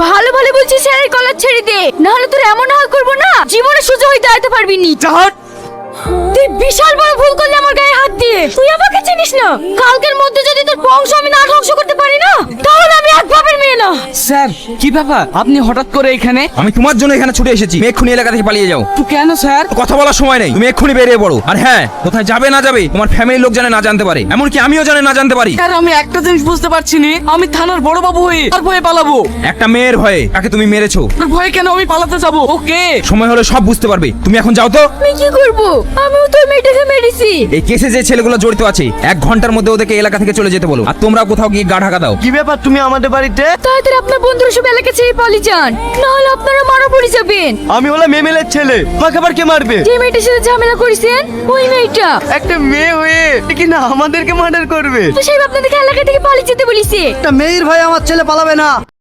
ভালো ভালো বলছি স্যারের কলার ছেড়ে দে, নাহলে তোর এমন হাল করবো না জীবনে সোজা হয়ে দাঁড়াতে পারবি নি। তুই বিশাল বড় ভুল করলি আমার গায়ে হাত দিয়ে। তুই আমাকে চিনিস না, কালকের মধ্যে যদি তোর বংশ আমি না ধ্বংস করতে পারি না, তাহলে আমি এক বাপের মেয়ে না। স্যার কি ব্যাপার, আপনি হঠাৎ করে এখানে? আমি তোমার জন্য এখানে ছুটে এসেছি। তুমি এক্ষুনি এলাকা থেকে পালিয়ে যাও। তো কেন স্যার? কথা বলার সময় নেই, তুমি এক্ষুনি বেরিয়ে পড়ো। আর হ্যাঁ, কোথায় যাবে না যাবে তোমার ফ্যামিলির লোক জানে না জানতে পারে, এমনকি আমিও জানে না জানতে পারি। স্যার আমি একটা জিনিস বুঝতে পারছি না, আমি থানার বড় বাবু হয়ে আর ভয়ে পালাবো? একটা মেয়ের ভয়ে তাকে তুমি মেরেছো। আর ভয়ে কেন আমি পালাতে যাবো? ওকে সময় হলে সব বুঝতে পারবে। তুমি এখন যাও তো। আমি কি করবো? আমিও তোর মেয়েটাকে মেরেছি। এই কেসে যে ছেলেগুলো জড়িত আছে 1 ঘন্টার মধ্যে ওদেরকে এলাকা থেকে চলে যেতে বলো। আর তোমরা কোথাও গিয়ে গা ঢাকা দাও। কি ব্যাপার তুমি আমাদের বাড়িতে? তাড়াতাড়ি আপনার বন্ধুরা সব এলাকা ছেড়ে পালিয়ে যান, নাহলে আপনারা মারা পড়ে যাবেন। আমি হলাম এমএলএর ছেলে, আমাকে আবার কে মারবে? যে মেয়েটার সাথে ঝামেলা করেছেন ওই মেয়েটা। একটা মেয়ে হয়ে কি না আমাদেরকে মার্ডার করবে? তো সেই আপনাদেরকে এলাকা থেকে পালিয়ে যেতে বলিছে। একটা মেয়ের ভাই আমার ছেলে পালাবে না।